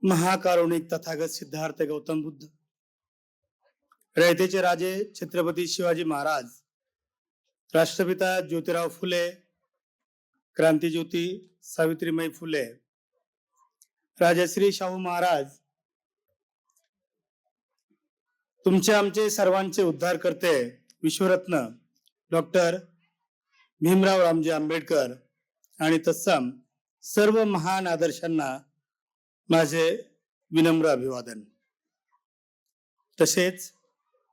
महाकारुणिक तथागत सिद्धार्थ गौतम बुद्ध, रयतेचे राजे छत्रपती शिवाजी महाराज, राष्ट्रपिता ज्योतिराव फुले, क्रांतिज्योती सावित्रीबाई फुले, राजश्री शाहू महाराज, तुमचे आमचे सर्वांचे उद्धार करते विश्वरत्न डॉक्टर भीमराव रामजी आंबेडकर आणि तत्सम सर्व महान आदर्शांना माझे विनम्र अभिवादन। तसेच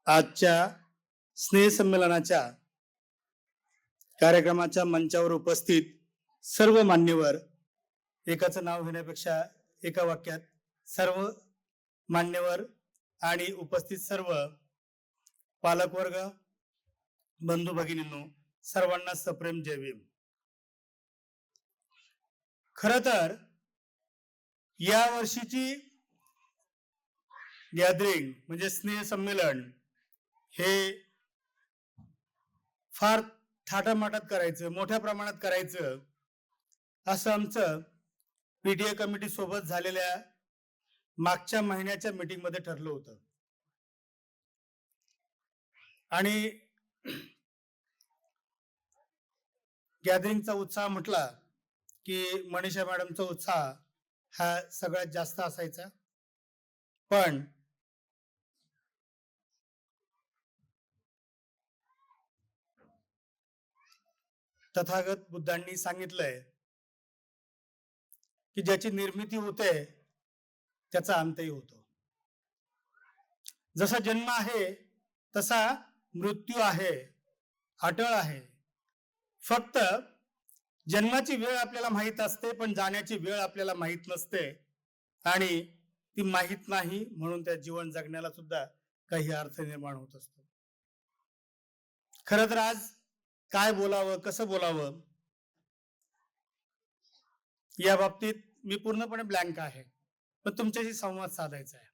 आजच्या स्नेह संमेलनाच्या कार्यक्रमाच्या मंचावर उपस्थित सर्व मान्यवर, एकाचं नाव घेण्यापेक्षा एका वाक्यात सर्व मान्यवर आणि उपस्थित सर्व पालकवर्ग, बंधू भगिनींनो, सर्वांना सप्रेम जय भीम। खरं तर या वर्षीची गॅदरिंग म्हणजे स्नेह संमेलन हे फार थाटामाटात करायचं, मोठ्या प्रमाणात करायचं असं आमचं पीटीए कमिटी सोबत झालेल्या मागच्या महिन्याच्या मीटिंग मध्ये ठरलं होतं। आणि गॅदरिंगचा उत्साह म्हटला की मनीषा मॅडमचा उत्साह हा सगळ्यात जास्त असायचा, पण तथागत बुद्धांनी सांगितलंय की ज्याची निर्मिती होते त्याचा अंतही होतो। जसा जन्म आहे तसा मृत्यू आहे, अटळ आहे। फक्त जन्माची वेळ आपल्याला माहित असते, पण जाण्याची वेळ आपल्याला माहित नसते, आणि ती माहित नाही म्हणून त्या जीवन जगण्याला सुद्धा काही अर्थ निर्माण होत असतो। खरं तर आज काय बोलावं, कसं बोलावं या बाबतीत मी पूर्णपणे ब्लँक आहे, पण तुमच्याशी संवाद साधायचा आहे।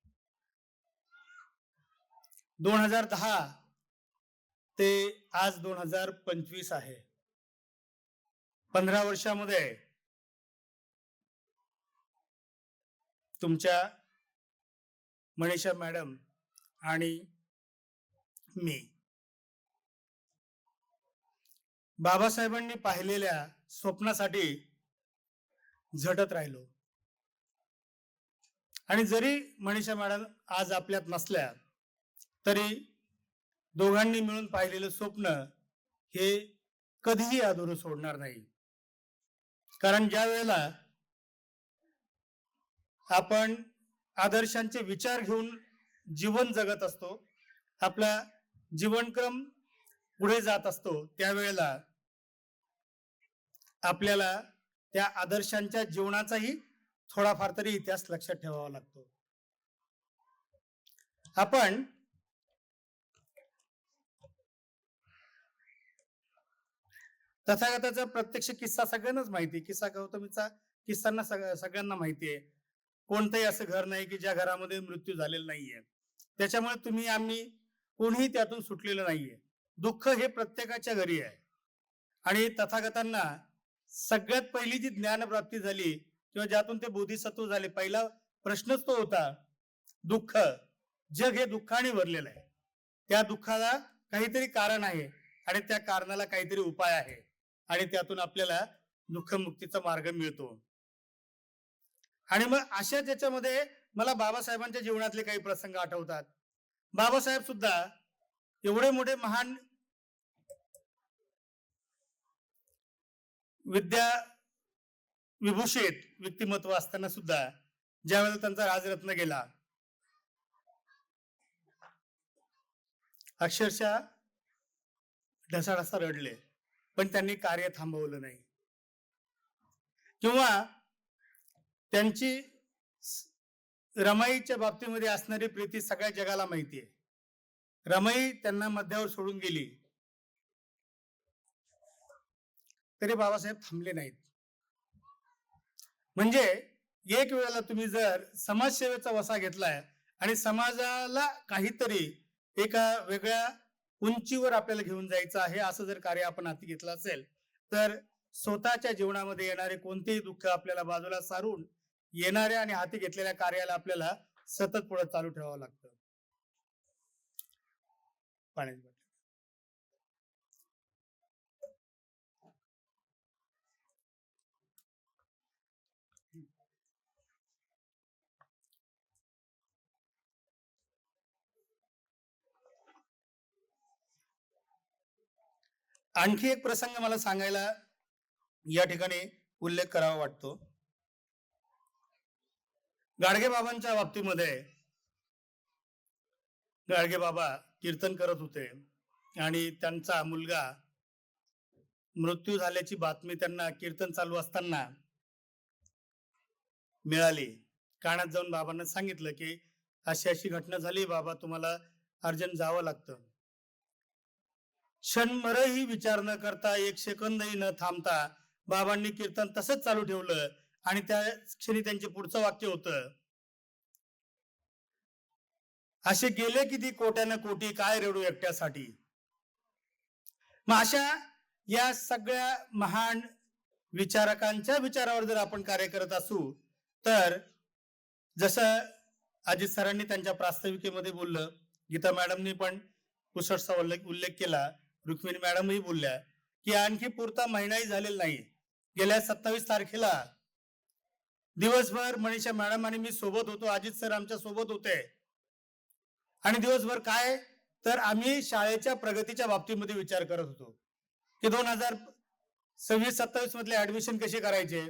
2010 ते आज 2025 आहे। 15 वर्षामध्ये तुमच्या मनीषा मॅडम आणि मी बाबासाहेबांनी पाहिलेल्या स्वप्नासाठी झटत राहिलो। आणि जरी मनीषा मॅडम आज आपल्यात नसल्या तरी दोघांनी मिळून पाहिलेलं स्वप्न हे कधीही अधुरं सोडणार नाही। कारण ज्या वेळेला आपण आदर्शांचे विचार घेऊन जीवन जगत असतो, आपला जीवनक्रम पुढे जात असतो, त्यावेळेला आपल्याला त्या आदर्शांच्या जीवनाचाही थोडाफार तरी इतिहास लक्षात ठेवावा लागतो। आपण तथागताचा प्रत्यक्ष किस्सा सगळ्यांनाच माहिती आहे। किस्सा गौतमीचा किस्सांना सगळ्यांना माहिती आहे। कोणतंही असं घर नाही की ज्या घरामध्ये मृत्यू झालेला नाहीये। त्याच्यामुळे तुम्ही आम्ही कोणीही त्यातून सुटलेलं नाहीये। दुःख हे प्रत्येकाच्या घरी आहे। आणि तथागतांना सगळ्यात पहिली जी ज्ञानप्राप्ती झाली किंवा ज्यातून ते बोधिसत्व झाले, पहिला प्रश्नच तो होता, दुःख, जग हे दुःखाने भरलेलं आहे, त्या दुःखाला काहीतरी कारण आहे आणि त्या कारणाला काहीतरी उपाय आहे, आणि त्यातून आपल्याला दुःखमुक्तीचा मार्ग मिळतो। आणि मग अशा त्याच्यामध्ये मला बाबासाहेबांच्या जीवनातले काही प्रसंग आठवतात। बाबासाहेब सुद्धा एवढे मोठे महान विद्या विभूषित व्यक्तिमत्व असताना सुद्धा ज्यावेळेला त्यांचा राजरत्न गेला, अक्षरशः ढसाढसा रडले, पण त्यांनी कार्य थांबवलं नाही। किंवा त्यांची रमाईच्या बाबतीमध्ये असणारी प्रीती सगळ्या जगाला माहिती आहे। रमाई त्यांना मध्यावर सोडून गेली तरी बाबासाहेब थांबले नाहीत। म्हणजे एक वेळेला तुम्ही जर समाजसेवेचा वसा घेतलाय आणि समाजाला काहीतरी एका वेगळ्या उंचीवर आपल्याला घेऊन जायचं आहे, असं जर कार्य आपण हाती घेतलं असेल, तर स्वतःच्या जीवनामध्ये येणारे कोणतेही दुःख आपल्याला बाजूला सारून येणाऱ्या आणि हाती घेतलेल्या कार्याला आपल्याला सतत पुढे चालू ठेवावं लागतं. पाण्याची बाटली. आणखी एक प्रसंग मला सांगायला या ठिकाणी उल्लेख करावा वाटतो. गाडगे बाबांच्या बाबतीमध्ये गाडगे बाबा कीर्तन करत होते आणि त्यांचा मुलगा मृत्यू झाल्याची बातमी त्यांना कीर्तन चालू असताना मिळाली. कानात जाऊन बाबांना सांगितलं की अशी अशी घटना झाली, बाबा तुम्हाला अर्जंट जावं लागतं. क्षणभरही विचार न करता, एक सेकंदही न थांबता बाबांनी कीर्तन तसंच चालू ठेवलं आणि त्या क्षणी त्यांचे पुढचं वाक्य होतं, असे गेले किती कोट्यानं कोटी, काय रडू एकट्यासाठी. मग अशा या सगळ्या महान विचारकांच्या विचारावर जर आपण कार्य करत असू, तर जसं अजित सरांनी त्यांच्या प्रास्ताविकेमध्ये बोललं, गीता मॅडमनी पण पुसटचा उल्लेख केला, रुक्मिणी मॅडमही बोलल्या की आणखी पुरता महिनाही झालेला नाही. गेल्या 27 तारखेला दिवसभर मनीषा मॅडम आणि मी सोबत होतो, अजित सर आमच्या सोबत होते. आणि दिवसभर काय तर आम्ही शाळेच्या प्रगतीच्या बाबतीमध्ये विचार करत होतो की 2026-27 मधले ऍडमिशन कसे करायचे.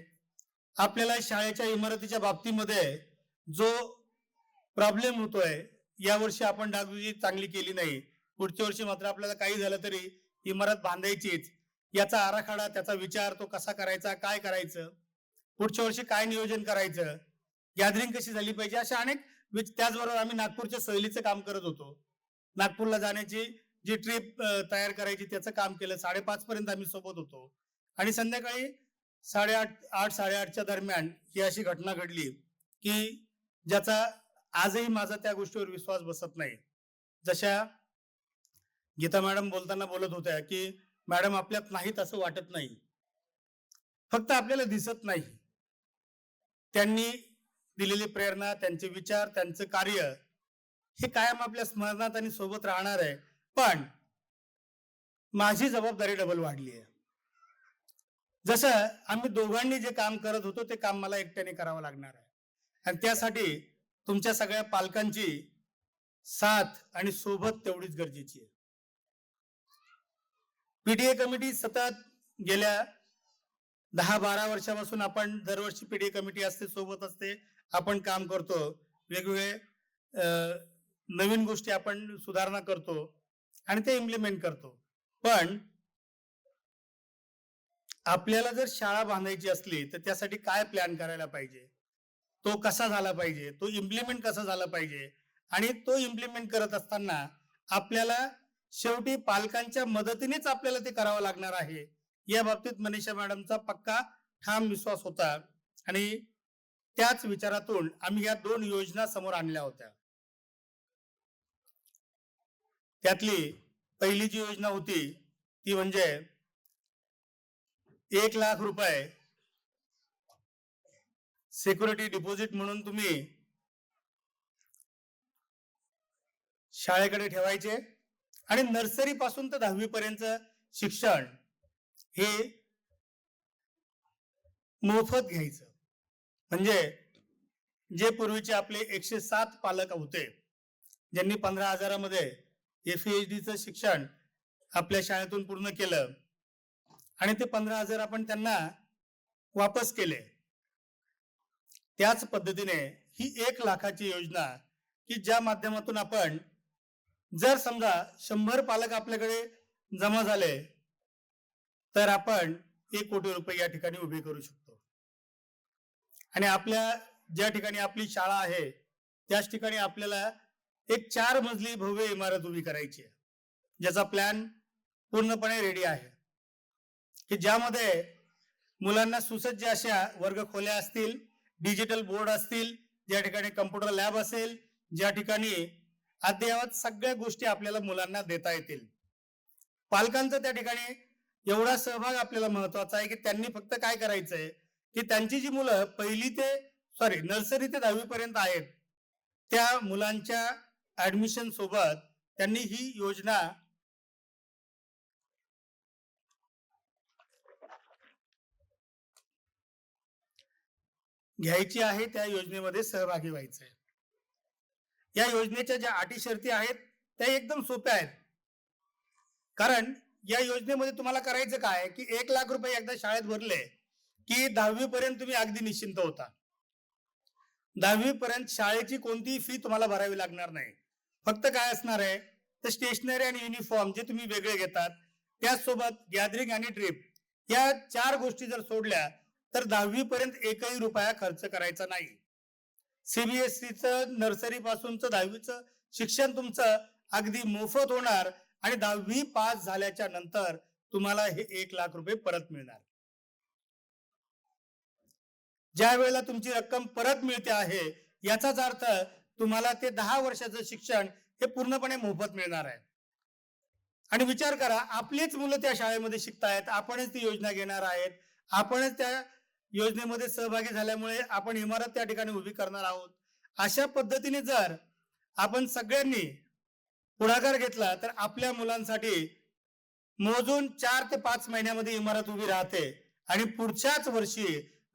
आपल्याला शाळेच्या इमारतीच्या बाबतीमध्ये जो प्रॉब्लेम होतोय, या वर्षी आपण डागडुजी चांगली केली नाही, पुढच्या वर्षी मात्र आपल्याला काही झालं तरी इमारत बांधायचीच, याचा आराखडा, त्याचा विचार, तो कसा करायचा, काय करायचं, पुढच्या वर्षी काय नियोजन करायचं, गॅदरिंग कशी झाली पाहिजे, अशा अनेक. त्याचबरोबर आम्ही नागपूरच्या सहलीचं काम करत होतो. नागपूरला जाण्याची जी ट्रिप तयार करायची त्याचं काम केलं. 5:30 पर्यंत आम्ही सोबत होतो आणि संध्याकाळी 8:30-8:30च्या दरम्यान ही अशी घटना घडली की ज्याचा आजही माझा त्या गोष्टीवर विश्वास बसत नाही. जशा गीता मॅडम बोलताना बोलत होत्या की मॅडम आपल्यात नाहीत असं वाटत नाही, फक्त आपल्याला दिसत नाही. त्यांनी दिलेली प्रेरणा, त्यांचे विचार, त्यांचं कार्य हे कायम आपल्या स्मरणात आणि सोबत राहणार आहे. पण माझी जबाबदारी डबल वाढली आहे. जसं आम्ही दोघांनी जे काम करत होतो ते काम मला एकट्याने करावं लागणार आहे आणि त्यासाठी तुमच्या सगळ्या पालकांची साथ आणि सोबत तेवढीच गरजेची आहे. पीटीए कमिटी सतत गेल्या 10-12 वर्षापासून आपण दरवर्षी पीटीए कमिटी असते, सोबत असते, आपण काम करतो, वेगवेगळे नवीन गोष्टी आपण सुधारणा करतो आणि ते इम्प्लिमेंट करतो. पण आपल्याला जर शाळा बांधायची असली तर त्यासाठी काय प्लॅन करायला पाहिजे, तो कसा झाला पाहिजे, तो इम्प्लिमेंट कसा झाला पाहिजे आणि तो इम्प्लिमेंट करत असताना आपल्याला शेवटी पालकांच्या मदतीनेच आपल्याला ते करावं लागणार आहे. या बाबतीत मनीषा मॅडमचा पक्का ठाम विश्वास होता आणि त्याच विचारातून आम्ही या 2 योजना समोर आणल्या होत्या. त्यातली पहिली जी योजना होती ती म्हणजे 1 लाख रुपये सिक्युरिटी डिपॉझिट म्हणून तुम्ही शाळेकडे ठेवायचे आणि नर्सरी पासून तर 10वी पर्यंत शिक्षण हे मोफत घ्यायचं. म्हणजे जे पूर्वीचे आपले 107 पालक होते ज्यांनी 15,000 मध्ये FEHDचं शिक्षण आपल्या शाळेतून पूर्ण केलं आणि ते 15,000 आपण त्यांना वापस केले, त्याच पद्धतीने ही 1 लाखाची योजना की ज्या माध्यमातून आपण जर समजा 100 पालक आपल्याकडे जमा झाले तर आपण 1 कोटी रुपये या ठिकाणी उभे करू शकतो आणि आपल्या ज्या ठिकाणी आपली शाळा आहे त्याच ठिकाणी आपल्याला एक 4 मजली भव्य इमारत उभी करायची आहे, ज्याचा प्लॅन पूर्णपणे रेडी आहे की ज्यामध्ये मुलांना सुसज्ज अशा वर्गखोल्या असतील, डिजिटल बोर्ड असतील, ज्या ठिकाणी कम्प्युटर लॅब असेल, ज्या ठिकाणी अद्ययावत सगळ्या गोष्टी आपल्याला मुलांना देता येतील. पालकांचा त्या ठिकाणी एवढा सहभाग आपल्याला महत्वाचा आहे की त्यांनी फक्त काय करायचंय की त्यांची जी मुलं 1ली ते सॉरी नर्सरी ते 10वी पर्यंत आहेत त्या मुलांच्या ऍडमिशन सोबत त्यांनी ही योजना घ्यायची आहे, त्या योजनेमध्ये सहभागी व्हायचं आहे. या योजनेच्या ज्या अटी शर्ती आहेत त्या एकदम सोप्या आहेत. कारण या योजनेमध्ये तुम्हाला करायचं काय की 1,00,000 रुपये एकदा शाळेत भरले की 10वी पर्यंत तुम्ही अगदी निश्चिंत होता. 10वी पर्यंत शाळेची कोणतीही फी तुम्हाला भरावी लागणार नाही. फक्त काय असणार आहे तर स्टेशनरी आणि युनिफॉर्म जे तुम्ही वेगळे घेतात, त्याचसोबत गॅदरिंग आणि ट्रिप, या 4 गोष्टी जर सोडल्या तर 10वी पर्यंत एकही रुपया खर्च करायचा नाही. सीबीएसईचं नर्सरी पासूनचं 10वीचं शिक्षण तुमचं अगदी मोफत होणार आणि 10वी पास झाल्याच्या नंतर तुम्हाला हे 1,00,000 रुपये परत मिळणार. ज्या वेळेला तुमची रक्कम परत मिळते आहे याचाच अर्थ तुम्हाला ते 10 वर्षाचं शिक्षण हे पूर्णपणे मोफत मिळणार आहे. आणि विचार करा, आपलीच मुलं त्या शाळेमध्ये शिकतायत, आपणच ती योजना घेणार आहेत, आपणच त्या योजनेमध्ये सहभागी झाल्यामुळे आपण इमारत त्या ठिकाणी उभी करणार आहोत. अशा पद्धतीने जर आपण सगळ्यांनी पुढाकार घेतला तर आपल्या मुलांसाठी मोजून 4 ते 5 महिन्यामध्ये इमारत उभी राहते आणि पुढच्याच वर्षी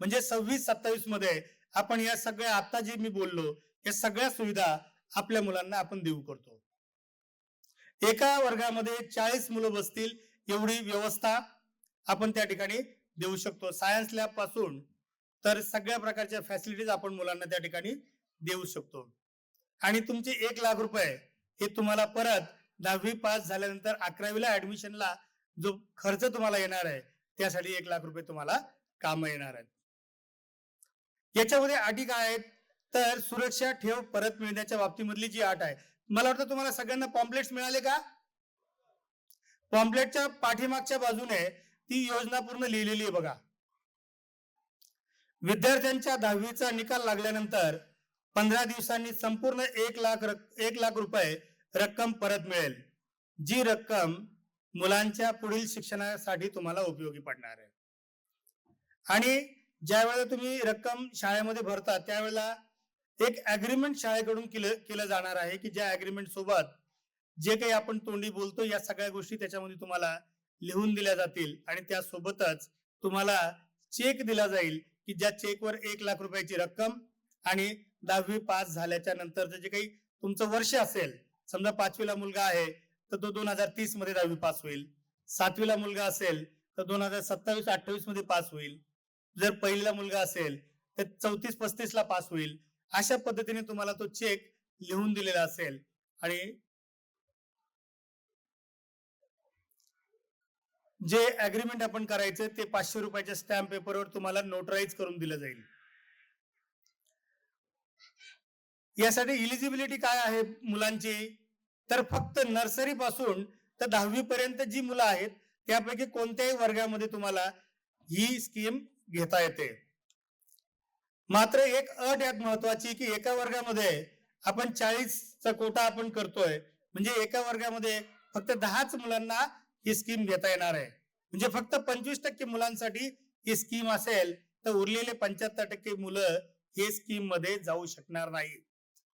म्हणजे 26-27 मध्ये आपण या सगळ्या आता जे मी बोललो या सगळ्या सुविधा आपल्या मुलांना आपण देऊ करतो. एका वर्गामध्ये 40 मुलं बसतील एवढी व्यवस्था आपण त्या ठिकाणी देऊ शकतो. सायन्स लॅब पासून तर सगळ्या प्रकारच्या फॅसिलिटीज आपण मुलांना त्या ठिकाणी देऊ शकतो. आणि तुमचे 1,00,000 रुपये हे तुम्हाला परत 10वी पास झाल्यानंतर 11वीला ऍडमिशनला जो खर्च तुम्हाला येणार आहे त्यासाठी 1,00,000 रुपये तुम्हाला काम येणार आहेत. याच्यामध्ये अटी काय आहेत तर सुरक्षा ठेव परत मिळण्याच्या बाबतीमधली जी अट आहे, मला वाटतं तुम्हाला सगळ्यांना पॉम्पलेट्स मिळाले का? पॉम्पलेटच्या पाठीमागच्या बाजूने ती योजना पूर्ण लिहिलेली आहे बघा. विद्यार्थ्यांच्या 10वीचा निकाल लागल्यानंतर 15 दिवसांनी संपूर्ण 1,00,000 रुपये रक्कम परत मिळेल, जी रक्कम मुलांच्या पुढील शिक्षणासाठी तुम्हाला उपयोगी पडणार आहे. आणि ज्या वेळेला तुम्ही रक्कम शाळेमध्ये भरता त्यावेळेला एक अग्रीमेंट शाळेकडून केलं जाणार आहे की ज्या अग्रीमेंट सोबत जे काही आपण तोंडी बोलतो या सगळ्या गोष्टी त्याच्यामध्ये तुम्हाला लिहून दिल्या जातील आणि त्यासोबतच तुम्हाला चेक दिला जाईल की ज्या चेकवर 1,00,000 रुपयाची रक्कम आणि 10वी पास झाल्याच्या नंतरचं जे काही तुमचं वर्ष असेल, समजा 5वीला मुलगा आहे तर तो 2030 मध्ये 10वी पास होईल, 7वीला मुलगा असेल तर 2027-28 मध्ये पास होईल, जर पहिलीला मुलगा असेल तर 34-35 ला पास होईल. अशा पद्धतीने तुम्हाला तो चेक लिहून दिलेला असेल आणि जे अग्रीमेंट आपण करायचं ते 500 रुपयाच्या स्टॅम्प पेपरवर तुम्हाला नोटराईज करून दिलं जाईल. यासाठी इलिजिबिलिटी काय आहे मुलांची तर फक्त नर्सरी पासून तर 10वी पर्यंत जी मुलं आहेत त्यापैकी कोणत्याही वर्गामध्ये तुम्हाला ही स्कीम घेता येते. मात्र एक अट यात महत्वाची की एका वर्गामध्ये आपण 40चा कोटा आपण करतोय, म्हणजे एका वर्गामध्ये फक्त 10च मुलांना ही स्कीम घेता येणार आहे. म्हणजे फक्त 25% मुलांसाठी ही स्कीम असेल तर उरलेले 75% मुलं हे स्कीम मध्ये जाऊ शकणार नाही.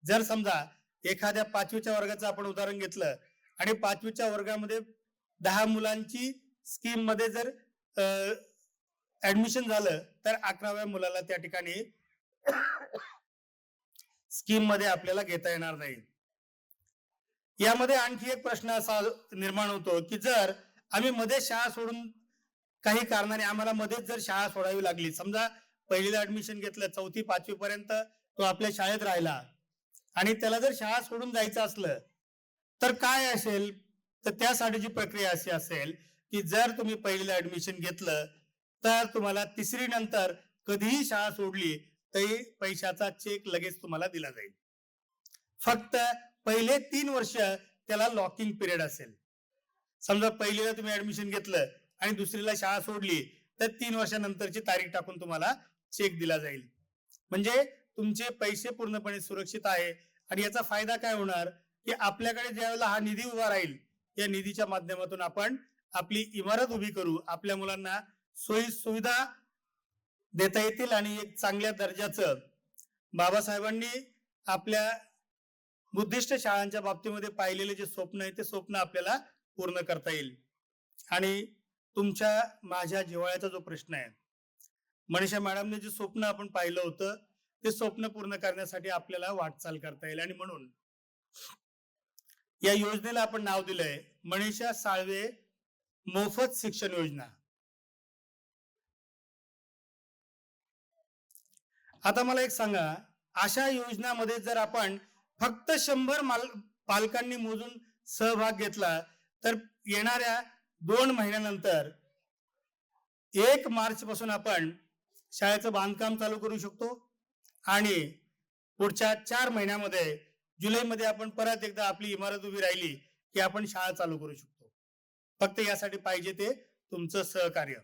जर समजा एखाद्या 5वीच्या वर्गाचं आपण उदाहरण घेतलं आणि 5वीच्या वर्गामध्ये 10 मुलांची स्कीम मध्ये जर ऍडमिशन झालं तर 11व्या मुलाला त्या ठिकाणी स्कीम मध्ये आपल्याला घेता येणार नाही. यामध्ये आणखी एक प्रश्न असा निर्माण होतो की जर आम्ही मध्ये शाळा सोडून काही कारणाने आम्हाला मध्येच जर शाळा सोडावी लागली, समजा पहिलीला ऍडमिशन घेतलं 4थी-5वी पर्यंत तो आपल्या शाळेत राहिला आणि त्याला जर शाळा सोडून जायचं असलं तर काय असेल तर त्यासाठीची प्रक्रिया अशी असेल की जर तुम्ही पहिलीला ऍडमिशन घेतलं तर तुम्हाला 3री नंतर कधीही शाळा सोडली तरी पैशाचा चेक लगेच तुम्हाला दिला जाईल. फक्त पहिले 3 वर्ष त्याला लॉकिंग पिरियड असेल. समजा पहिलीला तुम्ही ऍडमिशन घेतलं आणि दुसरीला शाळा सोडली तर 3 वर्षानंतरची तारीख टाकून तुम्हाला चेक दिला जाईल. म्हणजे तुमचे पैसे पूर्णपणे सुरक्षित आहे. आणि याचा फायदा काय होणार की आपल्याकडे ज्यावेळेला हा निधी उभा राहील या निधीच्या माध्यमातून आपण आपली इमारत उभी करू, आपल्या मुलांना सोयी सुविधा देता येतील आणि एक चांगल्या दर्जाचं बाबासाहेबांनी आपल्या बुद्धिस्ट शाळांच्या बाबतीमध्ये पाहिलेले जे स्वप्न आहे ते स्वप्न आपल्याला पूर्ण करता येईल. आणि तुमच्या माझ्या जिव्हाळ्याचा जो प्रश्न आहे, मनीषा मॅडमने जे स्वप्न आपण पाहिलं होतं ते स्वप्न पूर्ण करण्यासाठी आपल्याला वाटचाल करता येईल. आणि म्हणून या योजनेला आपण नाव दिलंय मनीषा साळवे मोफत शिक्षण योजना. आता मला एक सांगा, अशा योजनामध्ये जर आपण फक्त 100 पालकांनी मोजून सहभाग घेतला तर येणाऱ्या 2 महिन्यानंतर 1 मार्च पासून आपण शाळेचं बांधकाम चालू करू शकतो आणि पुढच्या 4 महिन्यामध्ये जुलैमध्ये आपण परत एकदा आपली इमारत उभी राहिली की आपण शाळा चालू करू शकतो. फक्त यासाठी पाहिजे ते तुमचं सहकार्य.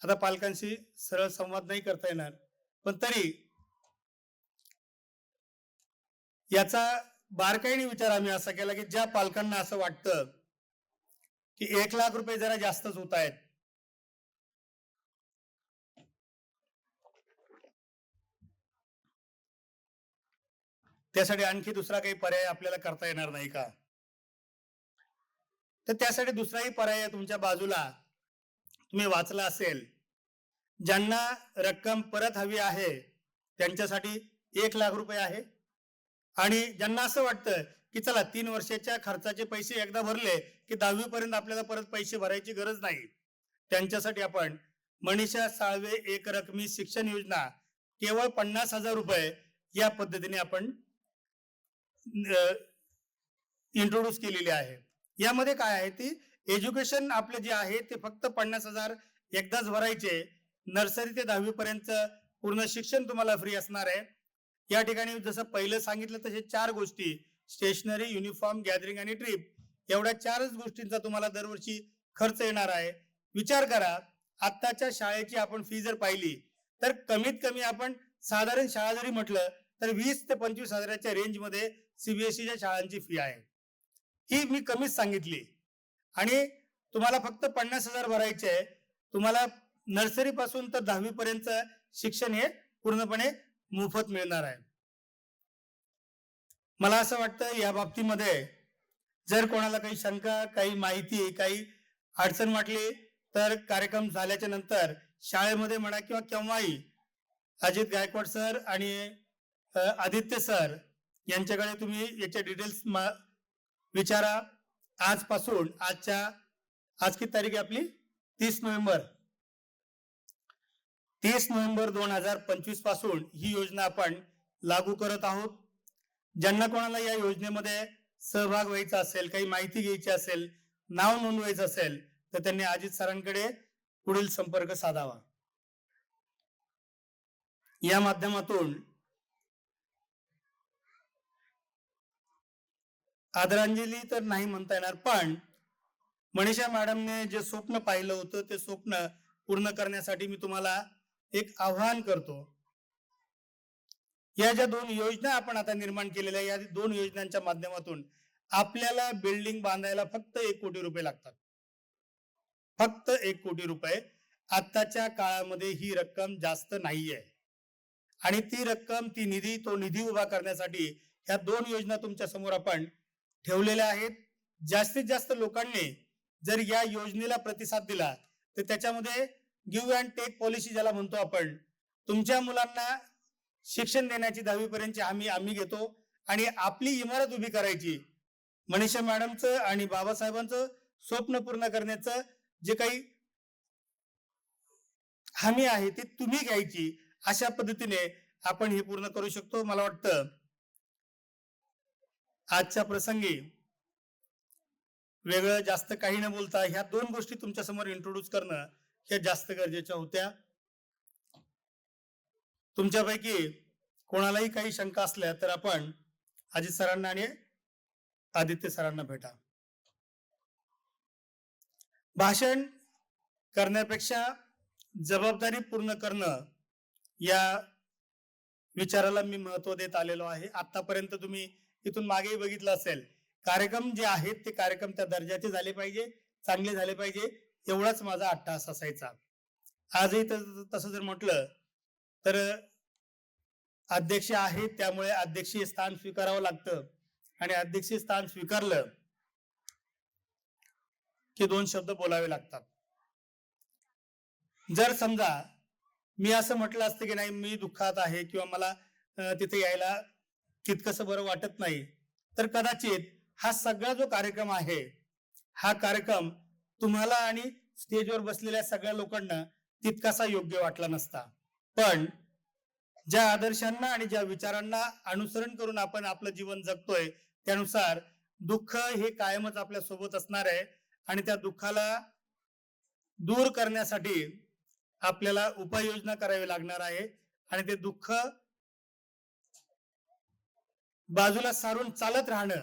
आता पालकांशी सरळ संवाद नाही करता येणार, पण तरी याचा बारकाईने विचार आम्ही असा केला की ज्या पालकांना असं वाटतं की 1,00,000 रुपये जरा जास्तच होत आहेत, त्यासाठी आणखी दुसरा काही पर्याय आपल्याला करता येणार नाही का? तर त्यासाठी दुसराही पर्याय तुमच्या बाजूला तुम्ही वाचला असेल. ज्यांना रक्कम परत हवी आहे त्यांच्यासाठी 1,00,000 रुपये आहे. आणि ज्यांना असं वाटतं की चला 3 वर्षाच्या खर्चाचे पैसे एकदा भरले की 10वी पर्यंत आपल्याला परत पैसे भरायची गरज नाही, त्यांच्यासाठी आपण मनीषा साळवे एक रकमी शिक्षण योजना केवळ 50,000 रुपये या पद्धतीने आपण इंट्रोड्यूस केलेली आहे. यामध्ये काय आहे, ती एज्युकेशन आपले जे आहे ते फक्त 50,000 एकदाच भरायचे. नर्सरी ते 10वी पर्यंत पूर्ण शिक्षण तुम्हाला फ्री असणार आहे. या ठिकाणी जसं पहिलं सांगितलं तसे 4 गोष्टी, स्टेशनरी, युनिफॉर्म, गॅदरिंग आणि ट्रिप, एवढ्या 4च गोष्टींचा तुम्हाला दरवर्षी खर्च येणार आहे. विचार करा, आत्ताच्या शाळेची आपण फी जर पाहिली तर कमीत कमी आपण साधारण शाळा जरी म्हटलं तर 20 ते 25,000च्या रेंजमध्ये सीबीएसईच्या शाळांची फी आहे. ही मी कमीच सांगितली आणि तुम्हाला फक्त 50,000 भरायचे आहे. तुम्हाला नर्सरी पासून तर 10वी पर्यंत शिक्षण हे पूर्णपणे मोफत मिळणार आहे. मला असं वाटतं या बाबतीमध्ये जर कोणाला काही शंका, काही माहिती, काही अडचण वाटली तर कार्यक्रम झाल्याच्या नंतर शाळेमध्ये म्हणा किंवा केव्हाही अजित गायकवाड सर आणि आदित्य सर यांच्याकडे तुम्ही याचे डिटेल्स विचारा. आजपासून आज किती तारीख आहे आपली? 30 नोव्हेंबर 2025 पासून ही योजना आपण लागू करत आहोत. ज्यांना कोणाला या योजनेमध्ये सहभाग व्हायचा असेल, काही माहिती घ्यायची असेल, नाव नोंदवायचं असेल तर त्यांनी अजित सरांकडे पुढील संपर्क साधावा. या माध्यमातून आदरांजली तर नाही म्हणता येणार, पण मनीषा मॅडमने जे स्वप्न पाहिलं होतं ते स्वप्न पूर्ण करण्यासाठी मी तुम्हाला एक आव्हान करतो. या ज्या 2 योजना आपण आता निर्माण केलेल्या, या 2 योजनांच्या माध्यमातून आपल्याला बिल्डिंग बांधायला फक्त 1 कोटी रुपये लागतात. फक्त 1 कोटी रुपये. आत्ताच्या काळामध्ये ही रक्कम जास्त नाहीये आणि ती रक्कम, तो निधी उभा करण्यासाठी ह्या 2 योजना तुमच्या समोर आपण ठेवलेल्या आहेत. जास्तीत जास्त लोकांनी जर या योजनेला प्रतिसाद दिला तर त्याच्यामध्ये गिव्ह अँड टेक पॉलिसी ज्याला म्हणतो आपण, तुमच्या मुलांना शिक्षण देण्याची 10वी पर्यंतची आम्ही घेतो आणि आपली इमारत उभी करायची. मनीषा मॅडमचं आणि बाबासाहेबांचं स्वप्न पूर्ण करण्याचं जे काही हमी आहे ती तुम्ही घ्यायची. अशा पद्धतीने आपण हे पूर्ण करू शकतो. मला वाटतं आजच्या प्रसंगी वेगळं जास्त काही न बोलता ह्या 2 गोष्टी तुमच्या समोर इंट्रोड्यूस करणं हे जास्त गरजेच्या होत्या. तुमच्यापैकी कोणालाही काही शंका असल्या तर आपण अजित सरांना आणि आदित्य सरांना भेटा. भाषण करण्यापेक्षा जबाबदारी पूर्ण करणं या विचाराला मी महत्व देत आलेलो आहे. आतापर्यंत तुम्ही इथून मागेही बघितलं असेल, कार्यक्रम जे आहेत ते कार्यक्रम त्या दर्जाचे झाले पाहिजे, चांगले झाले पाहिजे, एवढाच माझा अट्टहास असायचा. आजही तसं जर म्हटलं तर अध्यक्ष आहेत, त्यामुळे अध्यक्षीय स्थान स्वीकारावं लागतं आणि अध्यक्षीय स्थान स्वीकारलं की 2 शब्द बोलावे लागतात. जर समजा मी असं म्हटलं असतं की नाही मी दुःखात आहे किंवा मला तिथे यायला तितकंसं बरं वाटत नाही, तर कदाचित हा सगळा जो कार्यक्रम आहे, हा कार्यक्रम तुम्हाला आणि स्टेजवर बसलेल्या सगळ्या लोकांना तितकासा योग्य वाटला नसता. पण ज्या आदर्शांना आणि ज्या विचारांना अनुसरण करून आपण आपलं जीवन जगतोय, त्यानुसार दुःख हे कायमच आपल्या सोबत असणार आहे आणि त्या दुःखाला दूर करण्यासाठी आपल्याला उपाययोजना करावी लागणार आहे आणि ते दुःख बाजूला सारून चालत राहणं,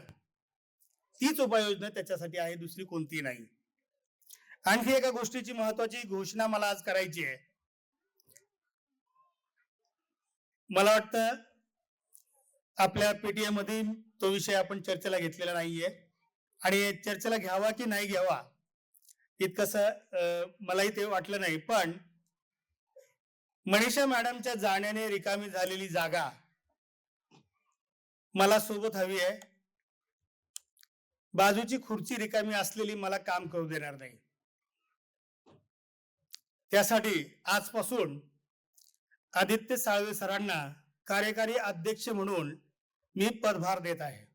तीच उपाययोजना त्याच्यासाठी आहे, दुसरी कोणतीही नाही. आणखी एका गोष्टीची महत्वाची घोषणा मला आज करायची आहे. मला वाटतं आपल्या पीटीए मध्ये तो विषय आपण चर्चेला घेतलेला नाहीये आणि चर्चेला घ्यावा की नाही घ्यावा इतकंसं मलाही ते वाटलं नाही. पण मनीषा मॅडमच्या जाण्याने रिकामी झालेली जागा मला सोबत हवी आहे. बाजूची खुर्ची रिकामी असलेली मला काम करू देणार नाही. त्यासाठी आजपासून आदित्य साळवे सरांना कार्यकारी अध्यक्ष म्हणून मी पदभार देत आहे.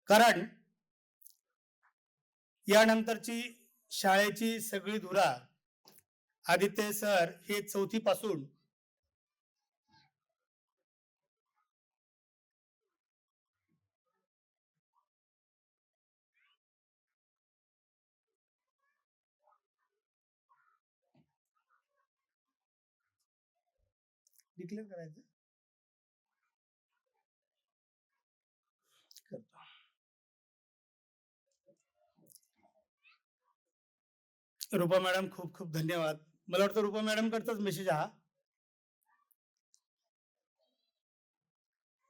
कारण यानंतरची शाळेची सगळी धुरा आदित्य सर हे 4थी पासून डिक्लेअर करायचं. रूपा मॅडम खूप खूप धन्यवाद. मला वाटतं रूपा मॅडम कडचाच मेसेज हा.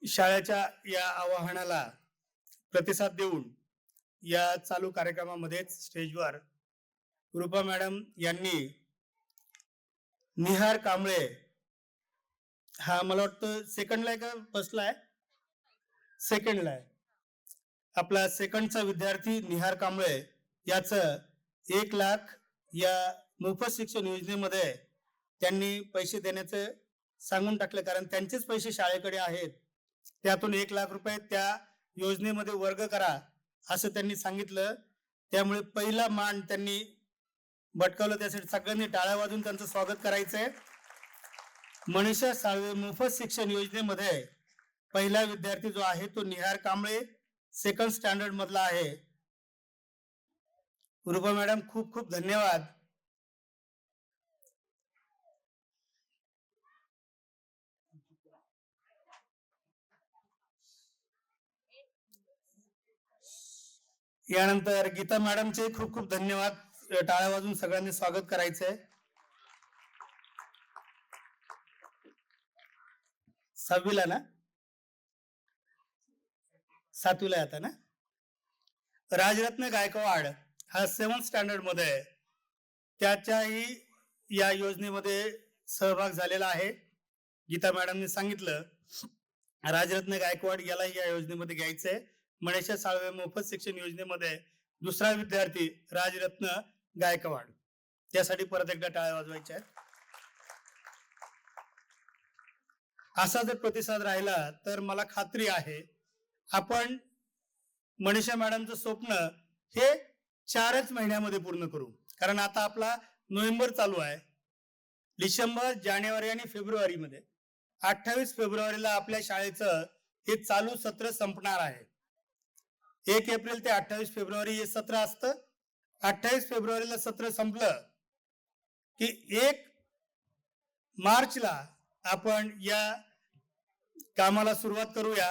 शाळेच्या या आवाहनाला प्रतिसाद देऊन या चालू कार्यक्रमामध्येच स्टेजवर रूपा मॅडम यांनी निहार कांबळे, हा मला वाटतं सेकंडला आहे का फर्स्टला आहे? सेकंडला आहे. आपला सेकंडचा विद्यार्थी निहार कांबळे याचं 1 लाख या मोफत शिक्षण योजनेमध्ये त्यांनी पैसे देण्याचं सांगून टाकलं. कारण त्यांचेच पैसे शाळेकडे आहेत, त्यातून 1 लाख रुपये त्या योजनेमध्ये वर्ग करा असं त्यांनी सांगितलं. त्यामुळे पहिला मान त्यांनी भटकावलं. त्यासाठी सगळ्यांनी टाळ्या वाजून त्यांचं स्वागत करायचंय. मनीषा साळवे मोफत शिक्षण योजनेमध्ये पहिला विद्यार्थी जो आहे तो निहार कांबळे सेकंड स्टँडर्ड मधला आहे. रूपा मॅडम खूप खूप धन्यवाद. यानंतर गीता मॅडमचे खूप खूप धन्यवाद. टाळ्या वाजून सगळ्यांनी स्वागत करायचंय. 6वीला ना, 7वीला आता ना. राजरत्न गायकवाड हा 7th स्टँडर्ड मध्ये आहे, त्याच्याही या योजनेमध्ये सहभाग झालेला आहे. गीता मॅडमने सांगितलं राजरत्न गायकवाड याला या योजनेमध्ये घ्यायचंय. मनीषा साळवे मोफत शिक्षण योजनेमध्ये दुसरा विद्यार्थी राजरत्न गायकवाड, त्यासाठी परत एकदा टाळ्या वाजवायच्या आहेत. असा जर प्रतिसाद राहिला तर मला खात्री आहे आपण मनीषा मॅडमचं स्वप्न हे 4च महिन्यामध्ये पूर्ण करू. कारण आता आपला नोव्हेंबर चालू आहे, डिसेंबर, जानेवारी आणि फेब्रुवारी मध्ये 28 फेब्रुवारीला आपल्या शाळेचं हे चालू सत्र संपणार आहे. 1 एप्रिल ते 28 फेब्रुवारी हे सत्र असतं. 28 फेब्रुवारीला सत्र संपलं की 1 मार्चला आपण या कामाला सुरुवात करूया.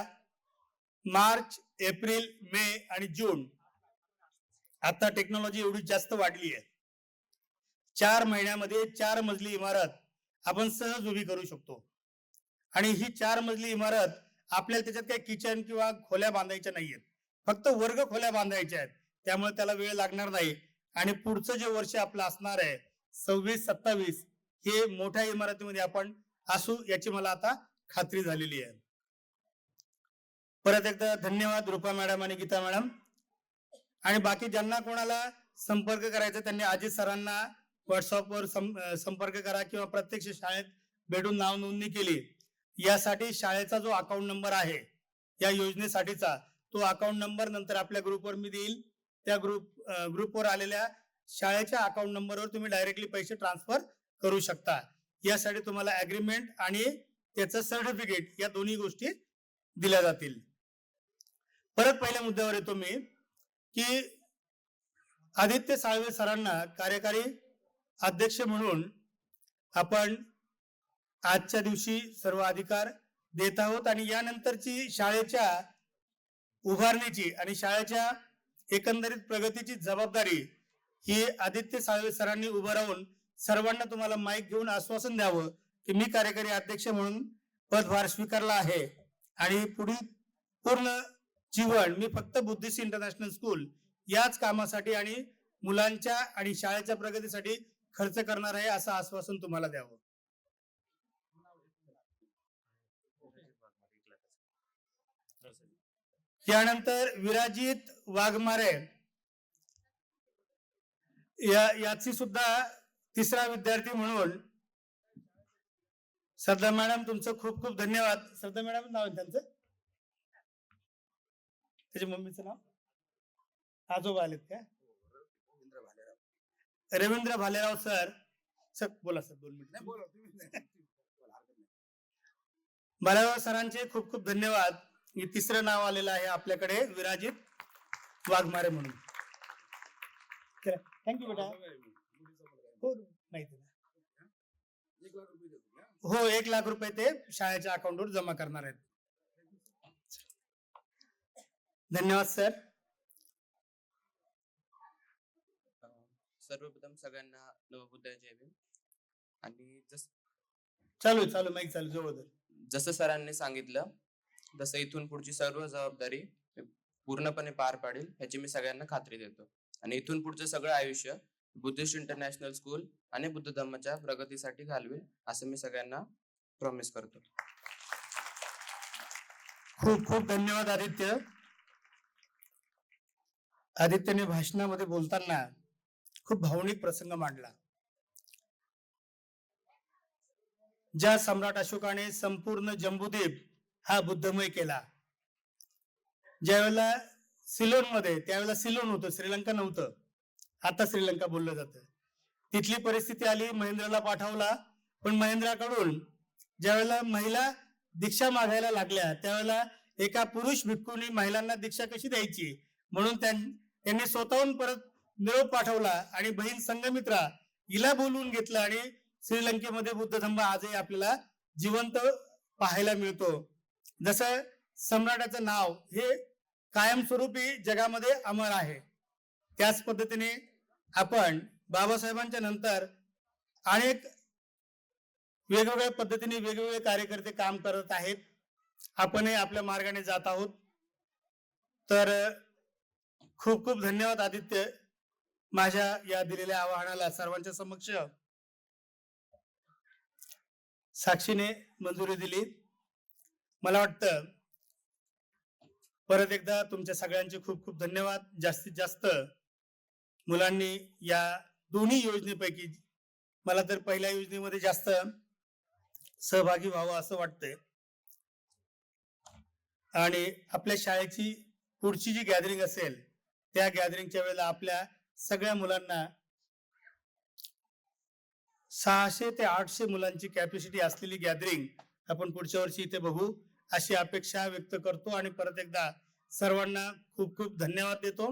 मार्च, एप्रिल, मे आणि जून, आता टेक्नॉलॉजी एवढी जास्त वाढली आहे, 4 महिन्यामध्ये 4 मजली इमारत आपण सहज उभी करू शकतो. आणि ही 4 मजली इमारत आपल्याला त्याच्यात काही किचन किंवा खोल्या बांधायच्या नाहीयेत, फक्त वर्ग खोल्या बांधायच्या आहेत, त्यामुळे त्याला वेळ लागणार नाही. आणि पुढचं जे वर्ष आपलं असणार आहे 26-27 हे मोठ्या इमारतीमध्ये आपण असू याची मला आता खात्री झालेली आहे. परत एकदा धन्यवाद रूपा मॅडम आणि गीता मॅडम. आणि बाकी ज्यांना कोणाला संपर्क करायचा त्यांनी अजित सरांना व्हॉट्सअपवर संपर्क करा किंवा प्रत्यक्ष शाळेत भेटून नाव नोंदणी केली. यासाठी शाळेचा जो अकाउंट नंबर आहे या योजनेसाठीचा तो अकाउंट नंबर नंतर आपल्या ग्रुपवर मी देईल. त्या ग्रुपवर आलेल्या शाळेच्या अकाउंट नंबरवर तुम्ही डायरेक्टली पैसे ट्रान्सफर करू शकता. यासाठी तुम्हाला ऍग्रीमेंट आणि त्याचं सर्टिफिकेट या दोन्ही गोष्टी दिल्या जातील. परत पहिल्या मुद्द्यावर येतो मी की आदित्य साळवे सरांना कार्यकारी अध्यक्ष म्हणून आपण आजच्या दिवशी सर्व अधिकार देत आहोत. आणि यानंतरची शाळेच्या उभारणीची आणि शाळेच्या एकंदरीत प्रगतीची जबाबदारी ही आदित्य साळवे सरांनी उभं राहून सर्वांना तुम्हाला माईक घेऊन आश्वासन द्यावं की मी कार्यकारी अध्यक्ष म्हणून पदभार स्वीकारला आहे आणि पुढील पूर्ण जीवन मी फक्त बुद्धिस्ट इंटरनॅशनल स्कूल याच कामासाठी आणि मुलांच्या आणि शाळेच्या प्रगतीसाठी खर्च करणार आहे असं आश्वासन तुम्हाला द्यावं. यानंतर विराजित वाघमारे याची सुद्धा तिसरा विद्यार्थी म्हणून श्रद्धा मॅडम तुमचं खूप खूप धन्यवाद. श्रद्धा मॅडम नाव आहे त्यांचं, त्याच्या मम्मीचं नाव आजोबा आलेत का? रवींद्र भालेराव सर. सर बोला सर 2 मिनिट. भालेराव सरांचे खूप खूप धन्यवाद. हे तिसरं नाव आलेलं आहे आपल्याकडे विराजित वाघमारे म्हणून. थँक्यू बेटा. हो माहिती ना. हो 1 लाख रुपये ते शाळेच्या अकाउंटवर जमा करणार आहेत. धन्यवाद सर. सर्वप्रथम सगळ्यांना नवबुद्ध जय भीम. आणि चालू माईक चालू जवळ. जसं सरांनी सांगितलं तसं इथून पुढची सर्व जबाबदारी पूर्णपणे पार पाडेल ह्याची मी सगळ्यांना खात्री देतो. आणि इथून पुढचं सगळं आयुष्य बुद्धिस्ट इंटरनॅशनल स्कूल आणि बुद्ध धम्माच्या प्रगतीसाठी घालवेल असं मी सगळ्यांना प्रॉमिस करतो. खूप खूप धन्यवाद आदित्य. आदित्यने भाषणामध्ये बोलताना खूप भावनिक प्रसंग मांडला. ज्या सम्राट अशोकाने संपूर्ण जम्बूद्वीप हा बुद्धमय केला, ज्यावेळेला सिलोन मध्ये, त्यावेळेला सिलोन होतं, श्रीलंका नव्हतं, आता श्रीलंका बोललं जातं, तिथली परिस्थिती आली, महेंद्रला पाठवला. पण महेंद्राकडून ज्यावेळेला महिला दीक्षा मागायला लागल्या त्यावेळेला एका पुरुष भिक्खूंनी महिलांना दीक्षा कशी द्यायची म्हणून त्यांनी स्वतःहून परत निरोप पाठवला आणि बहीण संघमित्रा हिला बोलवून घेतलं आणि श्रीलंकेमध्ये बुद्ध धम्म आजही आपल्याला जिवंत पाहायला मिळतो. जसं सम्राटाचं नाव हे कायमस्वरूपी जगामध्ये अमर आहे, त्याच पद्धतीने आपण बाबासाहेबांच्या नंतर अनेक वेगवेगळ्या पद्धतीने वेगवेगळे कार्यकर्ते काम करत आहेत. आपणही आपल्या मार्गाने जात आहोत. तर खूप खूप धन्यवाद आदित्य, माझ्या या दिलेल्या आवाहनाला सर्वांच्या समक्ष साक्षीने मंजुरी दिली. मला वाटतं परत एकदा तुमच्या सगळ्यांचे खूप खूप धन्यवाद. जास्तीत जास्त मुलांनी या दोन्ही योजनेपैकी मला तर पहिल्या योजनेमध्ये जास्त सहभागी व्हावं असं वाटतंय. आणि आपल्या शाळेची पुढची जी गॅदरिंग असेल त्या गॅदरिंगच्या वेळेला आपल्या सगळ्या मुलांना 600 ते 800 मुलांची कॅपॅसिटी असलेली गॅदरिंग आपण पुढच्या वर्षी इथे बघू अशी अपेक्षा व्यक्त करतो. आणि परत एकदा सर्वांना खूप खूप धन्यवाद देतो.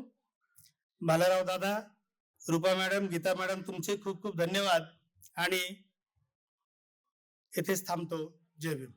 भालेराव दादा, रूपा मॅडम, गीता मॅडम तुमचे खूप खूप धन्यवाद. आणि इथेच थांबतो. जय भीम.